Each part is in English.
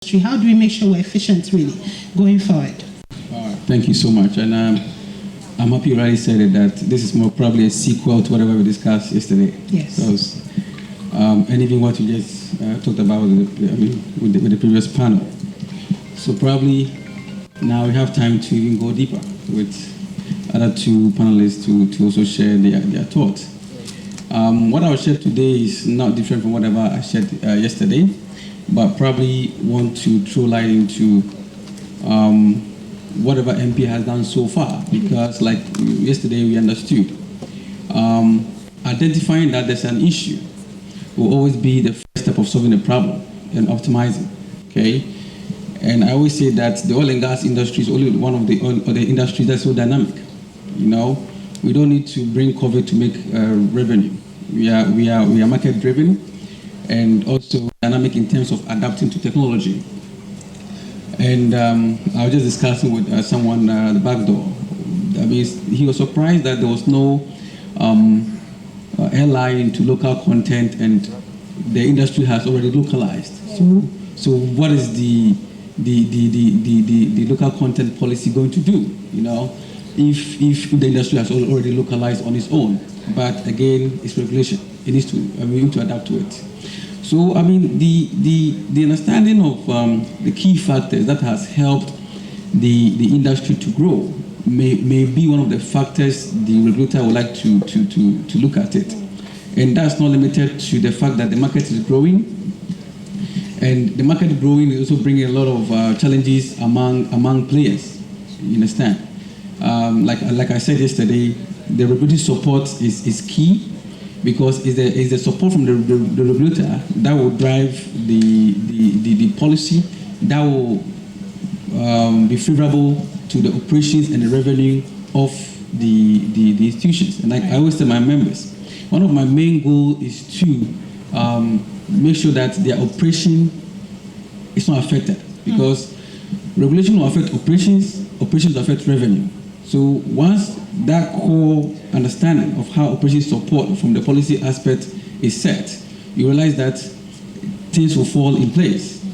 industry? How do we make sure we're efficient really going forward? Thank you so much. And I'm happy you already said it, that this is more probably a sequel to whatever we discussed yesterday. Yes. So, and even what you just talked about with the previous panel. So probably now we have time to even go deeper with other two panelists to also share their thoughts. What I'll share today is not different from whatever I shared yesterday, but probably want to throw light into whatever MP has done so far, because like yesterday we understood, identifying that there's an issue will always be the first step of solving the problem and optimizing, okay? And I always say that the oil and gas industry is only one of the industries that's so dynamic. You know, we don't need to bring COVID to make revenue. We are market driven, and also dynamic in terms of adapting to technology. And I was just discussing with someone at the back door. I mean, he was surprised that there was no airline to local content, and the industry has already localized. So what is the local content policy going to do? You know, if the industry has already localized on its own, but again, it's regulation. It needs to we need to adapt to it. So I mean, the understanding of the key factors that has helped the industry to grow may be one of the factors the regulator would like to look at it, and that's not limited to the fact that the market is growing. And the market growing is also bringing a lot of challenges among players. You understand? Like I said yesterday, the regulatory support is key, because it's the support from the regulator that will drive the policy that will be favorable to the operations and the revenue of the institutions. And like I always tell my members, one of my main goals is to make sure that their operation is not affected, because regulation will affect operations will affect revenue. So once that core understanding of how operations support from the policy aspect is set, you realize that things will fall in place.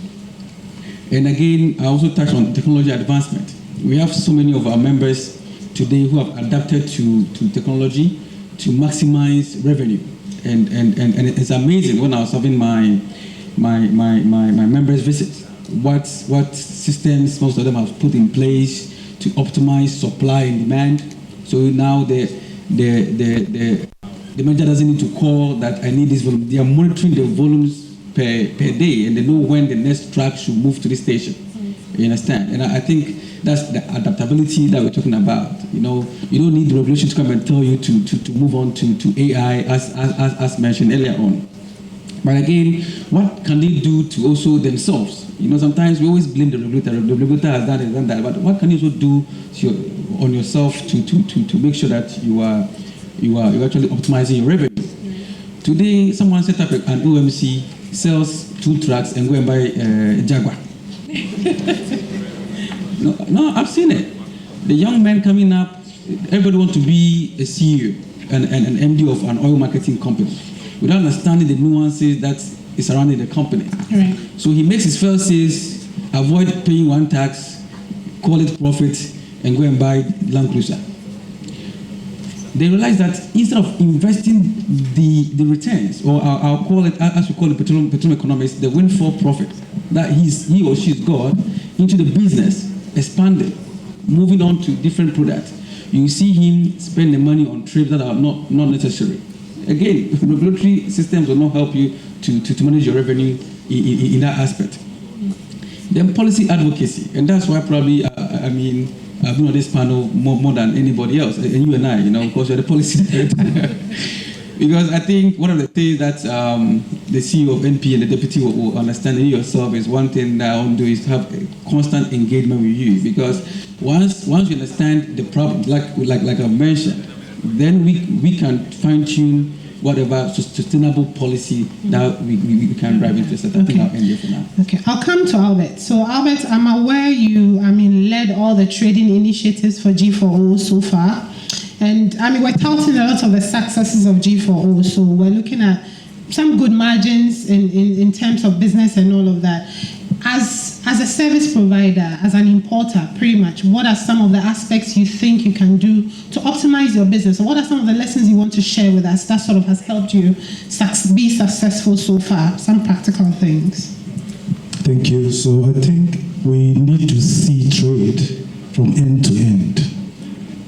And again, I also touched on technology advancement. We have so many of our members today who have adapted to technology to maximize revenue. And it's amazing when I was having my members visit, what systems most of them have put in place to optimize supply and demand. So now the manager doesn't need to call that I need this volume. They are monitoring the volumes per day, and they know when the next truck should move to the station. You understand? And I think that's the adaptability that we're talking about. You know, you don't need the regulation to come and tell you to move on to AI as mentioned earlier on. But again, what can they do to also themselves? You know, sometimes we always blame the regulator. The regulator has done and done that. But what can you also do on yourself to make sure that you are actually optimizing your revenue? Today, someone set up an OMC, sells 2 trucks, and go and buy a Jaguar. No, I've seen it. The young men coming up, everybody wants to be a CEO and an MD of an oil marketing company, without understanding the nuances that is surrounding the company. Right. So he makes his first sales, avoid paying one tax, call it profit, and go and buy Land Cruiser. They realize that instead of investing the returns, or I'll call it, as we call it, petroleum economics, the windfall profit that he or she's got into the business, expanding, moving on to different products, you see him spend the money on trips that are not necessary. Again, regulatory systems will not help you to manage your revenue in that aspect. Then policy advocacy, and that's why probably, I've been on this panel more than anybody else, and you and I, you know, because you're the policy director. Because I think one of the things that the CEO of NP and the deputy will understand in yourself is, one thing that I want to do is have a constant engagement with you. Because once you understand the problem, like I mentioned, then we can fine-tune whatever sustainable policy that we can drive into. So I think I'll end here for now. Okay, I'll come to Albert. So Albert, I'm aware you, led all the trading initiatives for G4O so far. And we're touting a lot of the successes of G4O. So we're looking at some good margins in terms of business and all of that. As service provider, as an importer, pretty much, what are some of the aspects you think you can do to optimize your business? What are some of the lessons you want to share with us that sort of has helped you be successful so far? Some practical things. Thank you. So I think we need to see trade from end to end.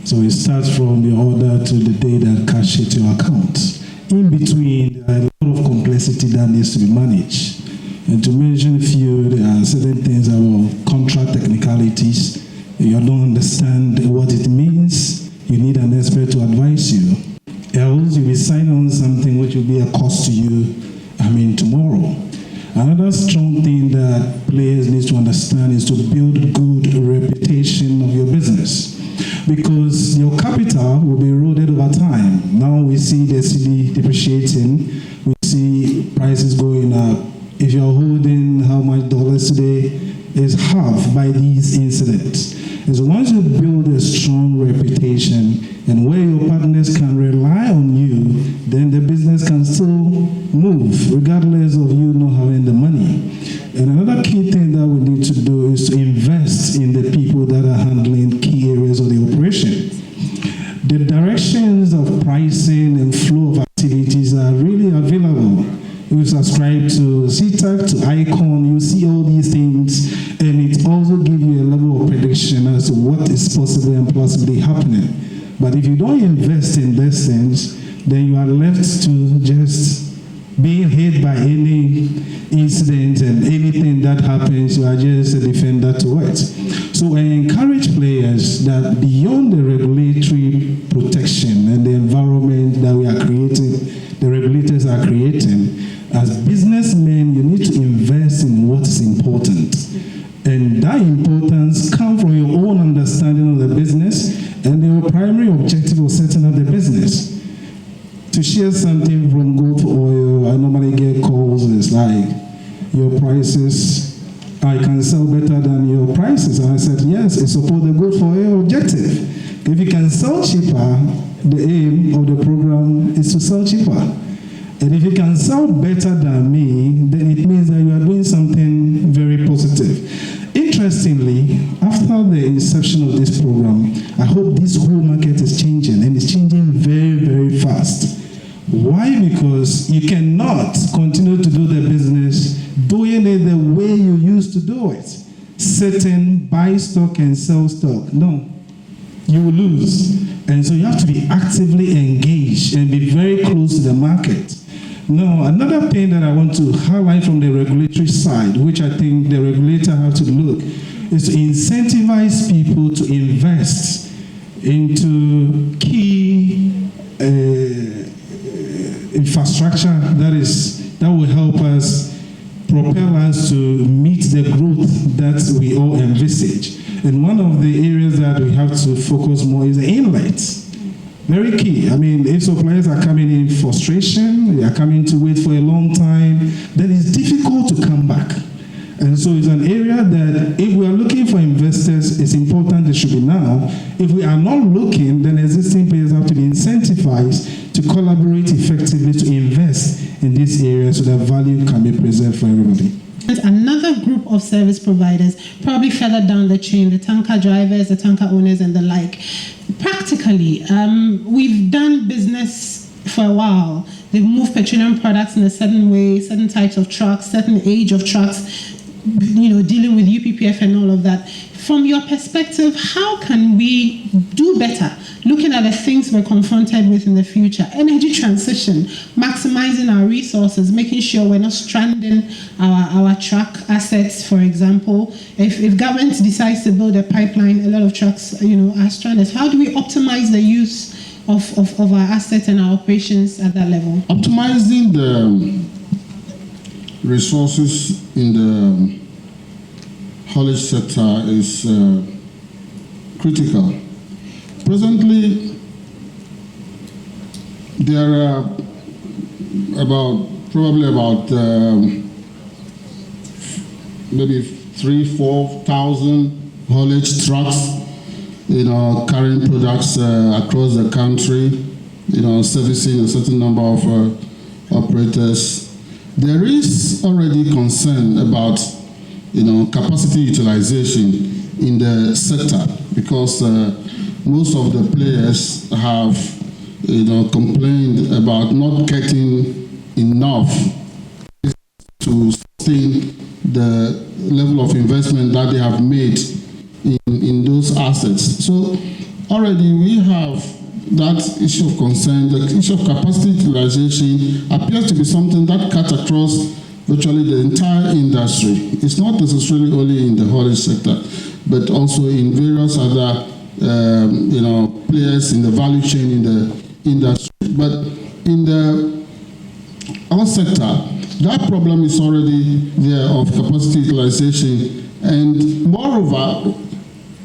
So it starts from the order to the day that cash hits your account. In between, there are a lot of complexity that needs to be managed. And to mention a few, there are certain things about contract technicalities. You don't understand what it means, you need an expert to advise you. Else, you'll be signing on something which will be a cost to you, tomorrow. Another strong thing that players need to understand is to build good reputation of your business. Because your capital will be eroded over time. Now we see the cedi depreciating, we see prices going up. If you're holding how much dollars today is half by these incidents. And so once you build a strong reputation and where your partners can rely on you, then the business can still move regardless of you not having the money. And another key thing that we need to do is to invest in the people that are handling key areas of the operation. The directions of pricing and flow of activities are really available. You subscribe to CTAC, to ICON, you see all these things, and it also gives you a level of prediction as to what is possibly and possibly happening. But if you don't invest in these things, then you are left to just being hit by any incident and anything that happens, you are just a defender to it. So I encourage players that beyond the regulatory protection and the environment that we are creating, the regulators are creating, as businessmen, you need to invest in what is important. And that importance comes from your own understanding of the business and your primary objective of setting up the business. To share something from Gold Oil, I normally get calls, it's like, your prices, I can sell better than your prices. And I said, yes, it's support the Gold Oil objective. If you can sell cheaper, the aim of the program is to sell cheaper. And if you can sell better than me, then it means that you are doing something very positive. Interestingly, after the inception of this program, I hope this whole market is changing, and it's changing very, very fast. Why? Because you cannot continue to do the business doing it the way you used to do it. Sitting, buy stock and sell stock. No, you will lose. And so you have to be actively engaged and be very close to the market. Now, another thing that I want to highlight from the regulatory side, which I think the regulator has to look, is to incentivize people to invest into key infrastructure that will help us propel us to meet the growth that we all envisage. And one of the areas that we have to focus more is the inlets. Very key. If suppliers are coming in frustration, they are coming to wait for a long time, then it's difficult to come back. And so it's an area that if we are looking for investors, it's important they should be now. If we are not looking, then existing players have to be incentivized to collaborate effectively to invest in this area so that value can be preserved for everybody. Another group of service providers, probably further down the chain, the tanker drivers, the tanker owners, and the like. Practically, we've done business for a while. They've moved petroleum products in a certain way, certain types of trucks, certain age of trucks, dealing with UPPF and all of that. From your perspective, how can we do better, looking at the things we're confronted with in the future? Energy transition, maximizing our resources, making sure we're not stranding our truck assets, for example. If government decides to build a pipeline, a lot of trucks, are stranded. How do we optimize the use of our assets and our operations at that level? Optimizing the resources in the haulage sector is critical. Presently, there are probably about maybe 3,000-4,000 haulage trucks, carrying products across the country, servicing a certain number of operators. There is already concern about capacity utilization in the sector, because most of the players have, complained about not getting enough to sustain the level of investment that they have made in those assets. So already we have that issue of concern. The issue of capacity utilization appears to be something that cuts across virtually the entire industry. It's not necessarily only in the haulage sector, but also in various other players in the value chain in the industry. But in our sector, that problem is already there of capacity utilization. And moreover,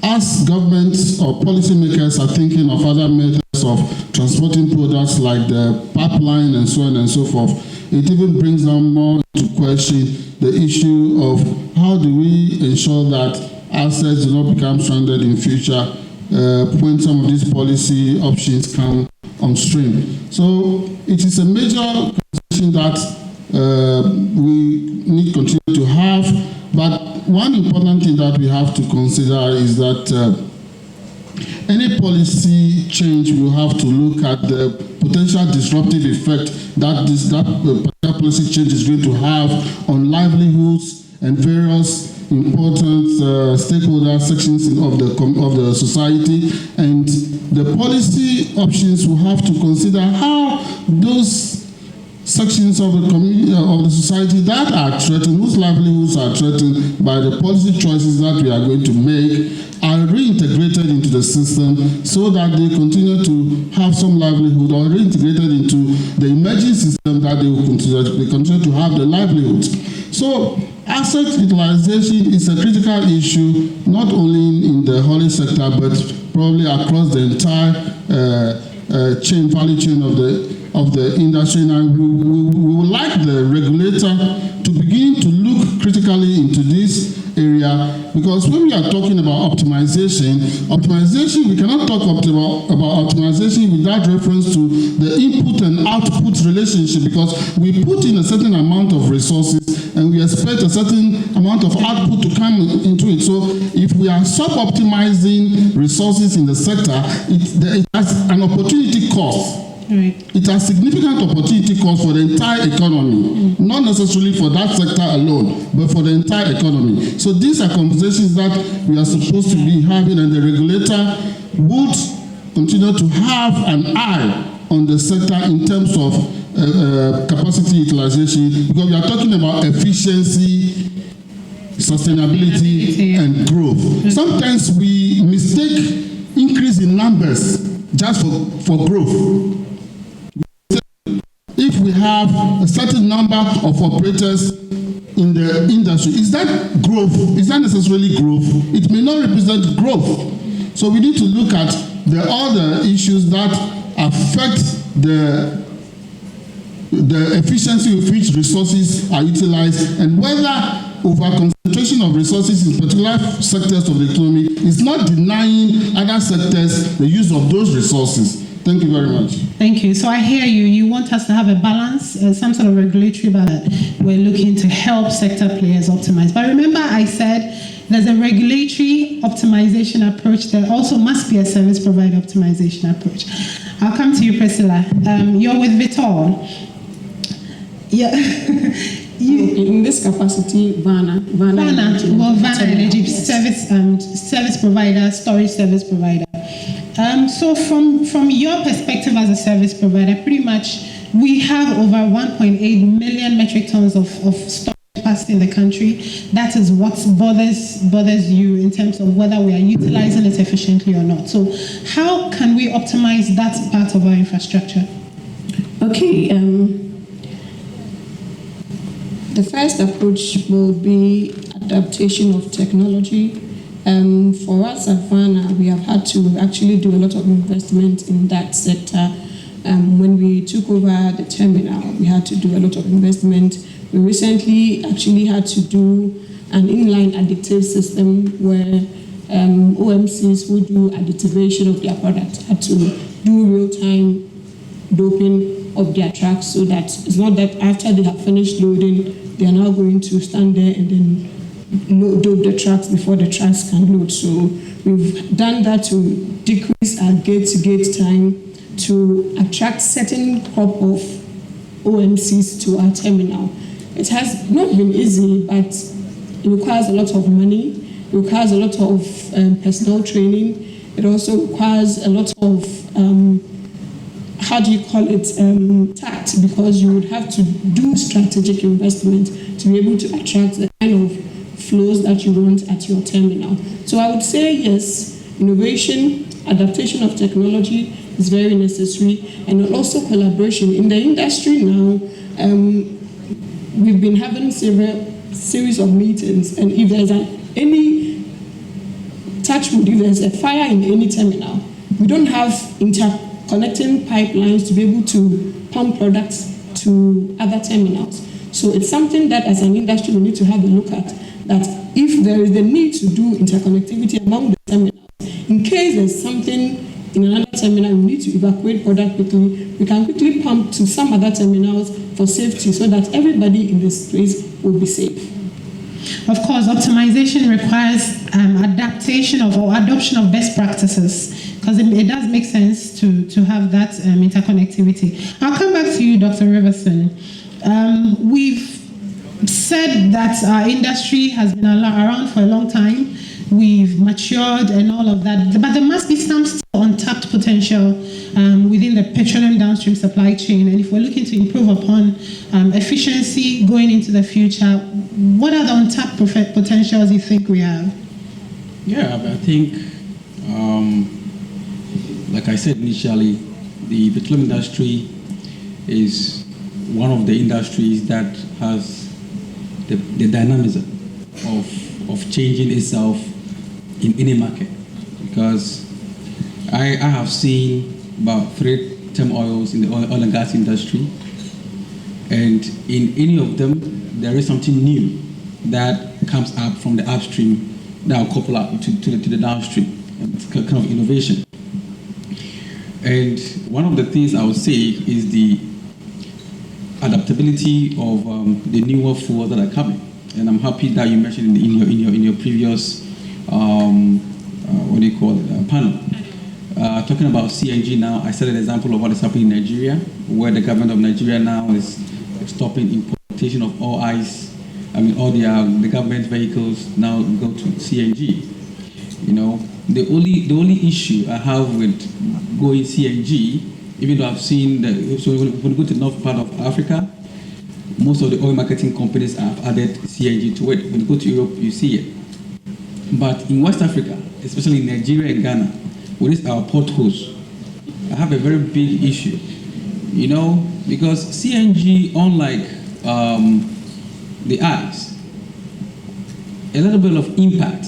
as governments or policymakers are thinking of other methods of transporting products like the pipeline and so on and so forth, it even brings down more into question the issue of how do we ensure that assets do not become stranded in future when some of these policy options come on stream. So it is a major conversation that we need to continue to have. But one important thing that we have to consider is that any policy change will have to look at the potential disruptive effect that particular policy change is going to have on livelihoods and various important stakeholder sections of the society, and the policy options will have to consider how those sections of the community of the society that are threatened, whose livelihoods are threatened by the policy choices that we are going to make, are reintegrated into the system so that they continue to have some livelihood, or reintegrated into the emerging system that they will continue to have the livelihoods. So asset utilization is a critical issue, not only in the haulage sector, but probably across the entire value chain of the industry. And we would like the regulator to begin to look critically into this area, because when we are talking about optimization, we cannot talk about optimization without reference to the input and output relationship, because we put in a certain amount of resources and we expect a certain amount of output to come into it. So if we are sub-optimizing resources in the sector, it has an opportunity cost. Right. It has significant opportunity cost for the entire economy, not necessarily for that sector alone, but for the entire economy. So these are conversations that we are supposed to be having, and the regulator would continue to have an eye on the sector in terms of capacity utilization, because we are talking about efficiency, sustainability, and growth. Sometimes we mistake increase in numbers just for growth. If we have a certain number of operators in the industry, is that growth? Is that necessarily growth? It may not represent growth. So we need to look at the other issues that affect the efficiency with which resources are utilized, and whether over-concentration of resources in particular sectors of the economy is not denying other sectors the use of those resources. Thank you very much. Thank you. So I hear you. You want us to have a balance, some sort of regulatory balance. We're looking to help sector players optimize. But remember, I said there's a regulatory optimization approach. There also must be a service provider optimization approach. I'll come to you, Priscilla. You're with Vitol. Yeah. In this capacity, Vana Energy, yes. Service provider, storage service provider. So from your perspective as a service provider, pretty much we have over 1.8 million metric tons of storage capacity in the country. That is what bothers you in terms of whether we are utilizing it efficiently or not. So how can we optimize that part of our infrastructure? Okay. The first approach will be adaptation of technology. For us at Vana, we have had to actually do a lot of investment in that sector. When we took over the terminal, we had to do a lot of investment. We recently actually had to do an inline additive system where OMCs who do additivation of their product had to do real-time doping of their trucks, so that it's not that after they have finished loading, they are now going to stand there and then load the trucks before the trucks can load. So we've done that to decrease our gate-to-gate time, to attract certain crop of OMCs to our terminal. It has not been easy, but it requires a lot of money. It requires a lot of personnel training. It also requires a lot of tact, because you would have to do strategic investment to be able to attract the kind of flows that you want at your terminal. So I would say yes, innovation, adaptation of technology is very necessary, and also collaboration. In the industry now, we've been having series of meetings, and if there's if there's a fire in any terminal, we don't have interconnecting pipelines to be able to pump products to other terminals. So it's something that as an industry we need to have a look at, that if there is the need to do interconnectivity among the terminals, in case there's something in another terminal, we need to evacuate product quickly, we can quickly pump to some other terminals for safety, so that everybody in this space will be safe. Of course, optimization requires adaptation or adoption of best practices, because it does make sense to have that interconnectivity. I'll come back to you, Dr. Riverson. We've said that our industry has been around for a long time. We've matured and all of that, but there must be some still untapped potential within the petroleum downstream supply chain. And if we're looking to improve upon efficiency going into the future, what are the untapped potentials you think we have? Yeah, I think, like I said initially, the petroleum industry is one of the industries that has the dynamism of changing itself in any market, because I have seen about 3 turmoils in the oil and gas industry, and in any of them there is something new that comes up from the upstream that will couple up to the downstream. It's kind of innovation. And one of the things I would say is the adaptability of the newer fuels that are coming. And I'm happy that you mentioned in your previous panel. Talking about CNG now, I set an example of what is happening in Nigeria, where the government of Nigeria now is stopping importation of all the government vehicles now go to CNG. You know, the only issue I have with going CNG, even though I've seen so when you go to the north part of Africa, most of the oil marketing companies have added CNG to it. When you go to Europe, you see it. But in West Africa, especially in Nigeria and Ghana, with our potholes, I have a very big issue, you know, because CNG, unlike the ice, a little bit of impact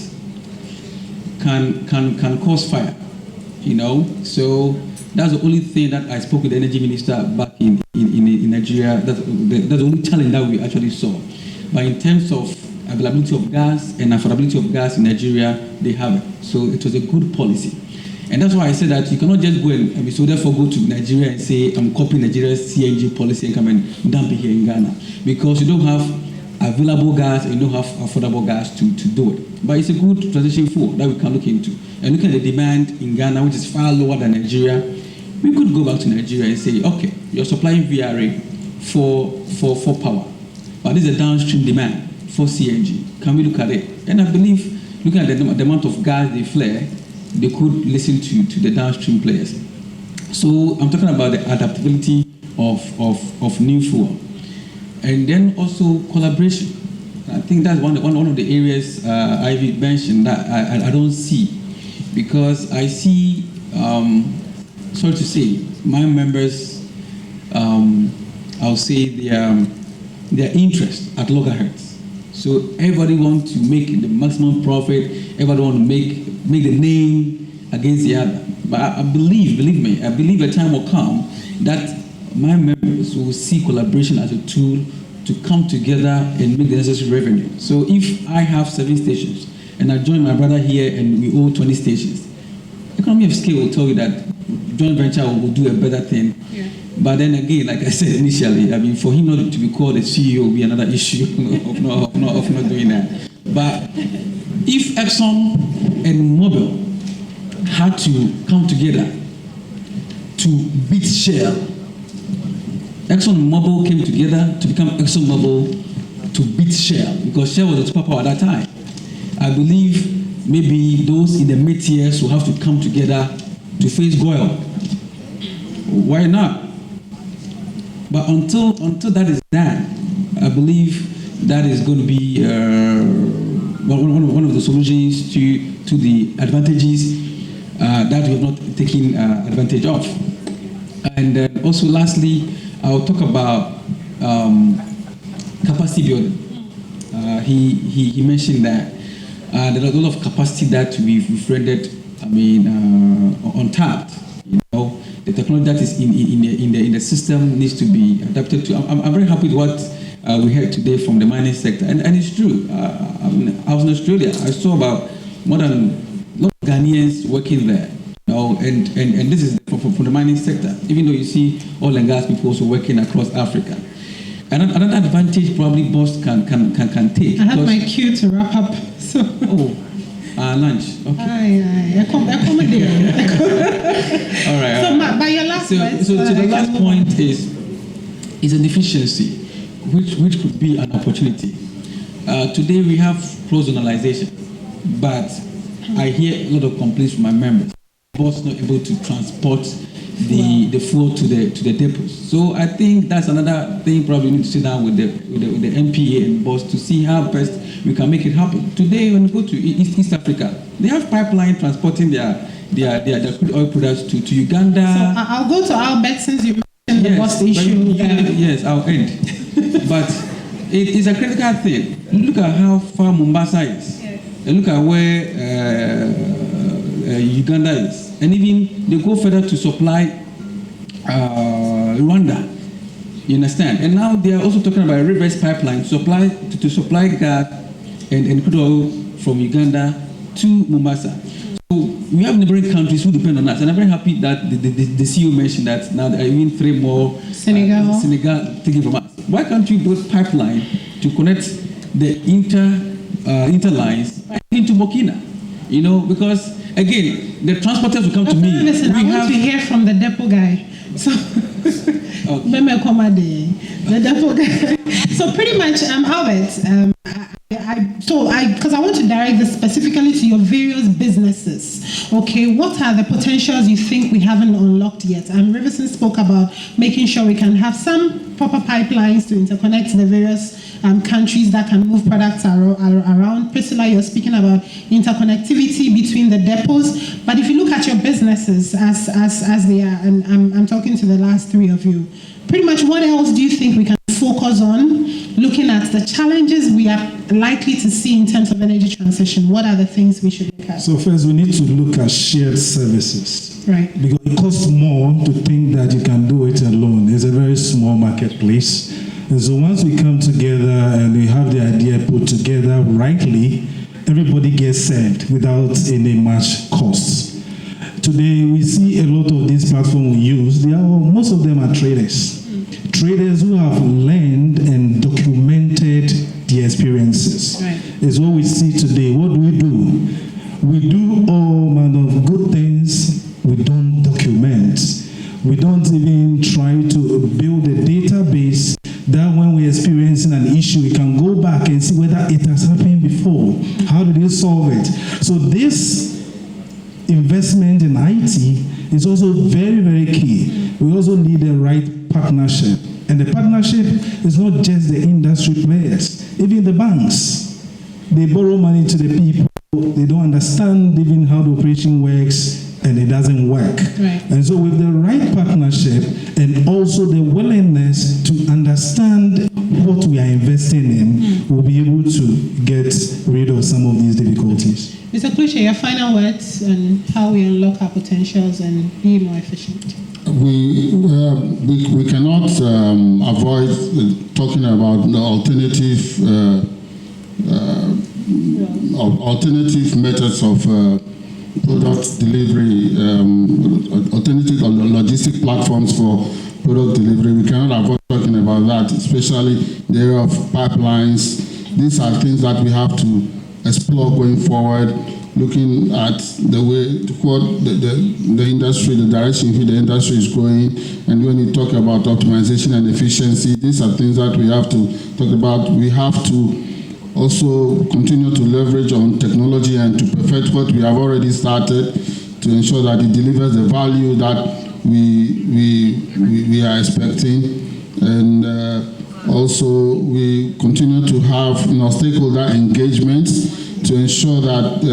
can cause fire, you know. So that's the only thing that I spoke with the energy minister back in Nigeria. That's the only challenge that we actually saw. But in terms of availability of gas and affordability of gas in Nigeria, they have it. So it was a good policy. And that's why I said that you cannot just go and so therefore go to Nigeria and say, I'm copying Nigeria's CNG policy and come and dump it here in Ghana. Because you don't have available gas and you don't have affordable gas to do it. But it's a good transition fuel that we can look into. And looking at the demand in Ghana, which is far lower than Nigeria, we could go back to Nigeria and say, okay, you're supplying VRA for power, but this is a downstream demand for CNG. Can we look at it? And I believe, looking at the amount of gas they flare, they could listen to the downstream players. So I'm talking about the adaptability of new fuel. And then also collaboration. I think that's one of the areas Ivy mentioned that I don't see, because I see, sorry to say, my members, I'll say their interest at loggerheads. So everybody wants to make the maximum profit. Everybody wants to make the name against the other. But I believe a time will come that my members will see collaboration as a tool to come together and make the necessary revenue. So if I have 7 stations and I join my brother here and we own 20 stations, economy of scale will tell you that joint venture will do a better thing. Yeah. But then again, like I said initially, I mean, for him not to be called a CEO will be another issue of not doing that. But if Exxon and Mobil had to come together to beat Shell, Exxon and Mobil came together to become Exxon Mobil to beat Shell, because Shell was the superpower at that time. I believe maybe those in the mid-tiers will have to come together to face Goyle. Why not? But until that is done, I believe that is going to be one of the solutions to the advantages that we have not taken advantage of. And also, lastly, I'll talk about capacity building. He mentioned that there are a lot of capacity that we've rendered, untapped. You know, the technology that is in the system needs to be adapted to. I'm very happy with what we heard today from the mining sector, and it's true. I was in Australia. I saw about more than a lot of Ghanaians working there. You know, and this is from the mining sector. Even though you see oil and gas people also working across Africa. Another advantage probably Boss can take. I have my cue to wrap up. So. Lunch. Okay. Aye. All right. So, by your last point. So the last point is an efficiency, which could be an opportunity. Today we have close zonalization, but I hear a lot of complaints from my members. Boss not able to transport the fuel to the depots. So I think that's another thing. Probably need to sit down with the MPA and Boss to see how best we can make it happen. Today, when we go to East Africa, they have pipeline transporting their crude oil products to Uganda. So I'll go to Albert since you mentioned the Boss issue. Yes, I'll end. But it is a critical thing. Look at how far Mombasa is. Yes. And look at where Uganda is. And even they go further to supply Rwanda. You understand? And now they are also talking about a reverse pipeline to supply gas and crude oil from Uganda to Mombasa. So we have neighboring countries who depend on us. And I'm very happy that the CEO mentioned that now there are even 3 more Senegal taking from us. Why can't you build pipeline to connect the interlines into Burkina? You know, because again, the transporters will come to me. Listen, I want to hear from the depot guy. So, the depot guy. So pretty much, Albert, because I want to direct this specifically to your various businesses. Okay, what are the potentials you think we haven't unlocked yet? And Riverson spoke about making sure we can have some proper pipelines to interconnect the various countries that can move products around. Priscilla, you're speaking about interconnectivity between the depots. But if you look at your businesses as they are, and I'm talking to the last 3 of you, pretty much what else do you think we can focus on, looking at the challenges we are likely to see in terms of energy transition? What are the things we should look at? So first, we need to look at shared services. Right. Because it costs more to think that you can do it alone. It's a very small marketplace. And so once we come together and we have the idea put together rightly, everybody gets served without any much costs. Today, we see a lot of these platforms we use. Most of them are traders. Traders who have learned and documented the experiences. Right. It's what we see today. What do? We do all manner of good things. We don't document. We don't even try to build a database that when we're experiencing an issue, we can go back and see whether it has happened before. How did you solve it? So this investment in IT is also very, very key. We also need the right partnership. And the partnership is not just the industry players, even the banks. They borrow money to the people. They don't understand even how the operation works, and it doesn't work. Right. And so with the right partnership and also the willingness to understand what we are investing in, we'll be able to get rid of some of these difficulties. Mr. Kluche, your final words on how we unlock our potentials and be more efficient. We cannot avoid talking about the alternative methods of product delivery, alternative logistic platforms for product delivery. We cannot avoid talking about that, especially the area of pipelines, these are things that we have to explore going forward, looking at the way what the industry, the direction the industry is going. And when you talk about optimization and efficiency, these are things that we have to talk about. We have to also continue to leverage on technology and to perfect what we have already started to ensure that it delivers the value that we are expecting. And also we continue to have stakeholder engagements to ensure that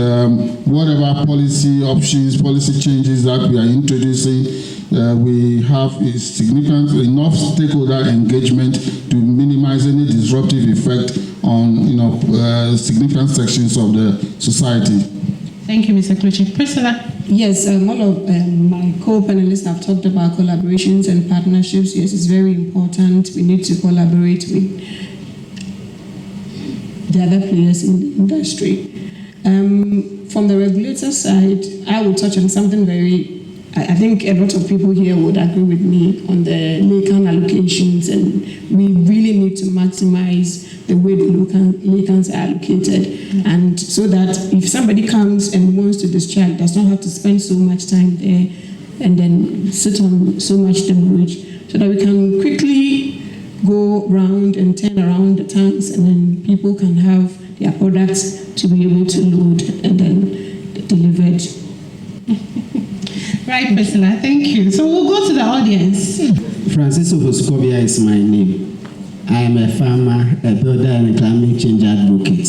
whatever policy options, policy changes that we are introducing, we have a significant enough stakeholder engagement to minimize any disruptive effect on significant sections of the society. Thank you, Mr. Kluchi. Priscilla? Yes, all of my co-panelists have talked about collaborations and partnerships. Yes, it's very important. We need to collaborate with the other players in the industry. From the regulator side, I will touch on something I think a lot of people here would agree with me on the LACAN allocations, and we really need to maximize the way the LACANs are allocated, and so that if somebody comes and wants to discharge, does not have to spend so much time there and then sit on so much demurrage, so that we can quickly go round and turn around the tanks, and then people can have their products to be able to load and then deliver it. Right, Priscilla, thank you. So we'll go to the audience. Francis Ovoskobia is my name. I am a farmer, a builder, and a climate change advocate.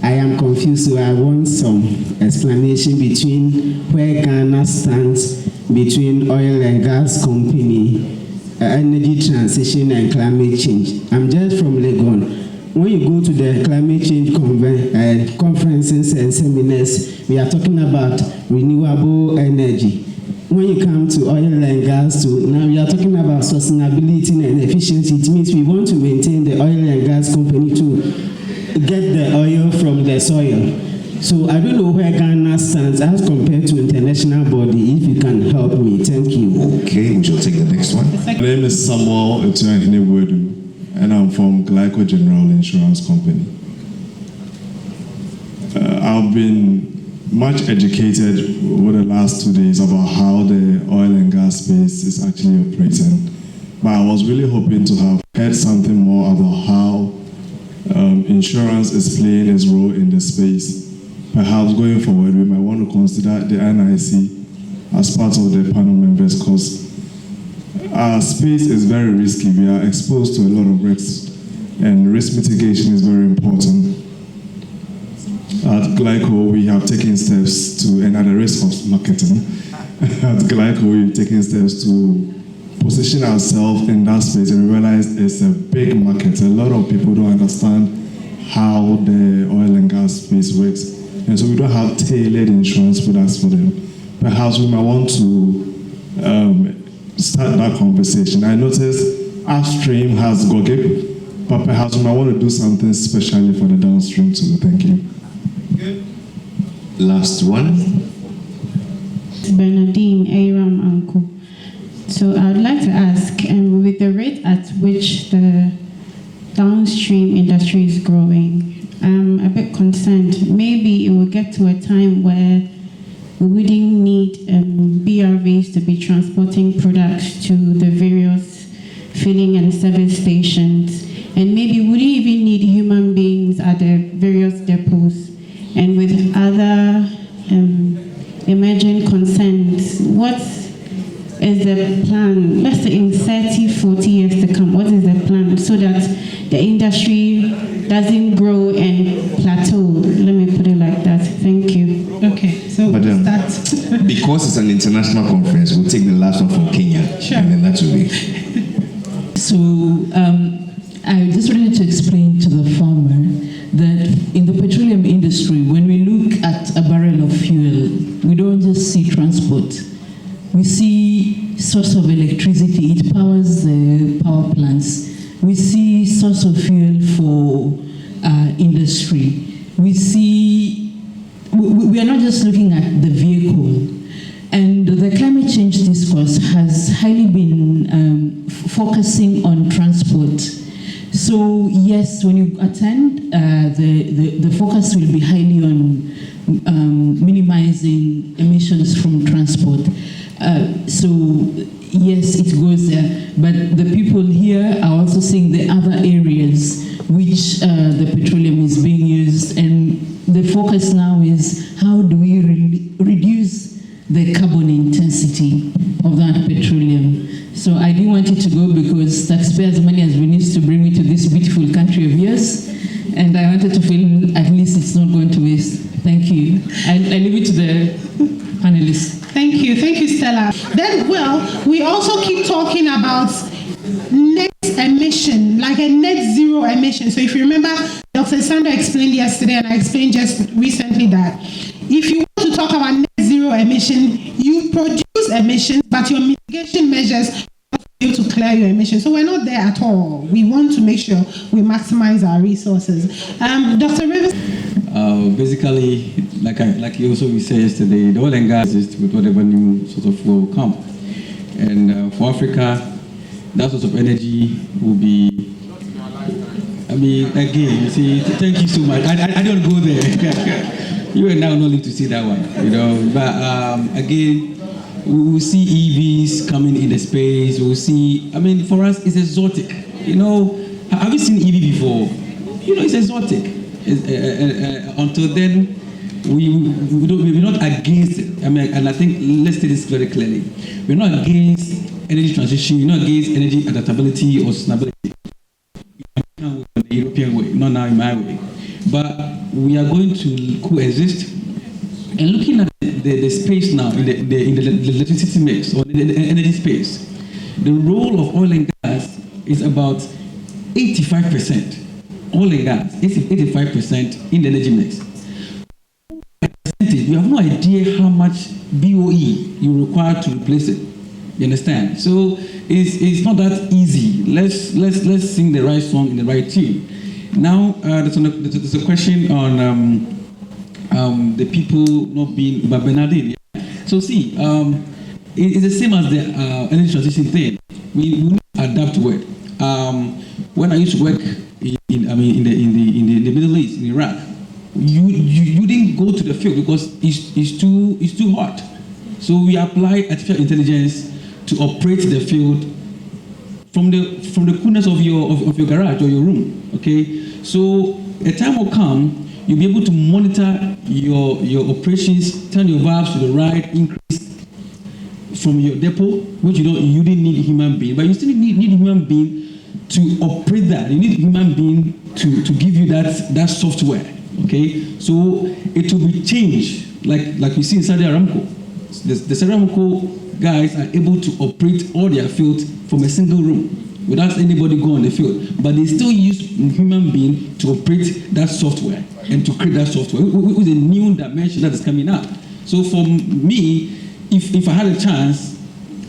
I am confused, so I want some explanation between where Ghana stands between oil and gas company, energy transition, and climate change. I'm just from Legon. When you go to the climate change conferences and seminars, we are talking about renewable energy. When you come to oil and gas, now we are talking about sustainability and efficiency. It means we want to maintain the oil and gas company to get the oil from the soil. So I don't know where Ghana stands as compared to international body. If you can help me, thank you. Okay, we shall take the next one. My name is Samuel Etuahinewedu, and I'm from Glyco General Insurance Company. I've been much educated over the last 2 days about how the oil and gas space is actually operating. But I was really hoping to have heard something more about how insurance is playing its role in the space. Perhaps going forward, we might want to consider the NIC as part of the panel members, because our space is very risky. We are exposed to a lot of risks, and risk mitigation is very important. At Glyco, we have taken steps to, and at the risk of marketing, at Glyco, we've taken steps to position ourselves in that space, and we realize it's a big market. A lot of people don't understand how the oil and gas space works, and so we don't have tailored insurance products for them. Perhaps we might want to start that conversation. I noticed upstream has GOGIP, but perhaps we might want to do something especially for the downstream too. Thank you. Last one. Bernardine Aram Uncle. So I would like to ask, with the rate at which the downstream industry is growing, I'm a bit concerned. Maybe it will get to a time where we wouldn't need BRVs to be transporting products to the various filling and service stations, and maybe we wouldn't even need human beings at the various depots. And with other emerging concerns, what is the plan? Let's say in 30, 40 years to come, what is the plan so that the industry doesn't grow and plateau? Let me put it like that. Thank you. Okay, so Madam, that's because it's an international conference, we'll take the last one from Kenya. Sure. And then that will be. So I just wanted to explain to the farmer that in the petroleum industry, when we look at a barrel of fuel, we don't just see transport. We see source of electricity. It powers the power plants. We see source of fuel for industry. We are not just looking at the vehicle. And the climate change discourse has highly been focusing on transport. So So yes, when you attend, the focus will be highly on minimizing emissions from transport. So yes, it goes there, but the people here are also seeing the other areas which the petroleum is being used, and the focus now is how do we reduce the carbon intensity of that petroleum. So I didn't want it to go because taxpayers' money has been used to bring me to this beautiful country of yours, and I wanted to feel at least it's not going to waste. Thank you. I leave it to the panelists. Thank you, Stella. Then, well, we also keep talking about net emission, like a net zero emission. So if you remember, Dr. Sandra explained yesterday, and I explained just recently that if you want to talk about net zero emission, you produce emissions, but your mitigation measures you to clear your emissions. So we're not there at all. We want to make sure we maximize our resources. Dr. Rivers? Basically, like you also said yesterday, the oil and gas is with whatever new sort of will come. And for Africa, that sort of energy will be, I mean, again, you see, thank you so much. I don't go there. You and I will not live to see that one, you know. But again, we will see EVs coming in the space. We will see, I mean, for us, it's exotic. You know, have you seen EV before? You know, it's exotic. Until then, we're not against it. I mean, and I think let's say this very clearly. We're not against energy transition. We're not against energy adaptability or sustainability. In the European way, not now in my way. But we are going to coexist. And looking at the space now in the electricity mix or the energy space, the role of oil and gas is about 85%. Oil and gas is 85% in the energy mix. You have no idea how much BOE you require to replace it. You understand? So it's not that easy. Let's sing the right song in the right tune. Now there's a question on the people not being Bernardine. Yeah? So see, it's the same as the energy transition thing. We need to adapt to it. When I used to work in the Middle East, in Iraq, you didn't go to the field because it's too hot. So we apply artificial intelligence to operate the field from the coolness of your garage or your room. Okay, so a time will come you'll be able to monitor your operations, turn your valves to the right, increase from your depot, which you didn't need a human being, but you still need a human being to operate that. You need a human being to give you that software. Okay, so it will be changed like we see in Saudi Aramco. The Saudi Aramco guys are able to operate all their fields from a single room without anybody going on the field, but they still use human being to operate that software and to create that software with a new dimension that is coming up. So for me, if I had a chance,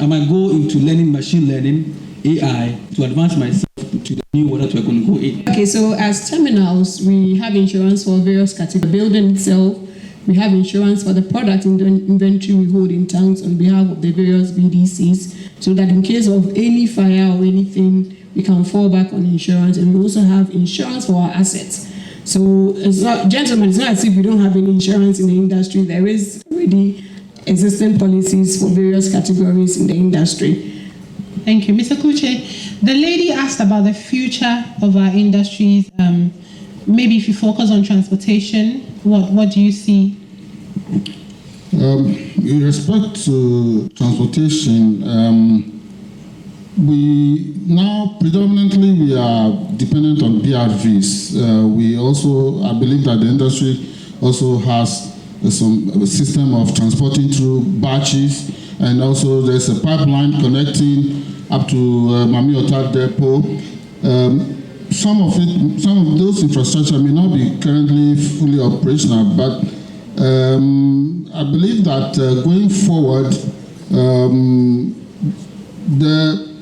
I might go into learning machine learning, AI, to advance myself to the new world that we're going to go in. Okay, so as terminals, we have insurance for various categories. The building itself, we have insurance for the product inventory we hold in tanks on behalf of the various BDCs, so that in case of any fire or anything, we can fall back on insurance. And we also have insurance for our assets. So, gentlemen, it's not as if we don't have any insurance in the industry. There is already existing policies for various categories in the industry. Thank you. Mr. Kuche, the lady asked about the future of our industries. Maybe if you focus on transportation, what do you see? In respect to transportation, we now predominantly we are dependent on BRVs. We also, I believe that the industry also has a system of transporting through batches, and also there's a pipeline connecting up to Mamiota Depot. Some of those infrastructure may not be currently fully operational, but I believe that going forward,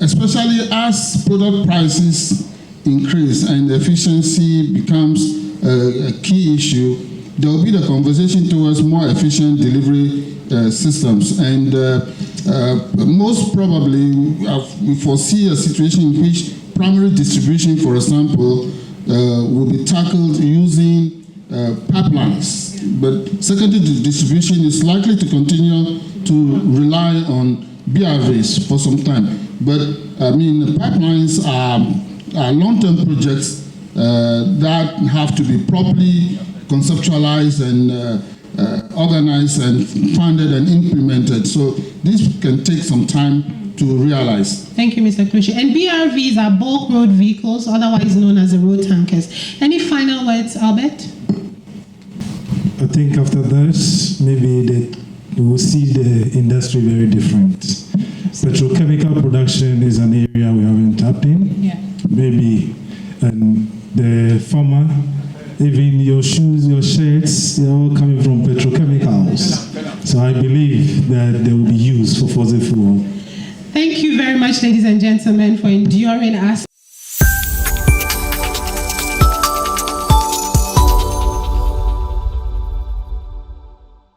especially as product prices increase and efficiency becomes a key issue, there will be the conversation towards more efficient delivery systems. And most probably, we foresee a situation in which primary distribution, for example, will be tackled using pipelines, but secondary distribution is likely to continue to rely on BRVs for some time. But I mean, pipelines are long-term projects that have to be properly conceptualized and organized and funded and implemented. So this can take some time to realize. Thank you, Mr. Klushi. And BRVs are bulk road vehicles, otherwise known as the road tankers. Any final words, Albert? I think after this, maybe we will see the industry very different. Petrochemical production is an area we haven't tapped in. Yeah. Maybe, and the farmer, even your shoes, your shirts, they're all coming from petrochemicals. So I believe that they will be used for fossil fuel. Thank you very much, ladies and gentlemen, for enduring us.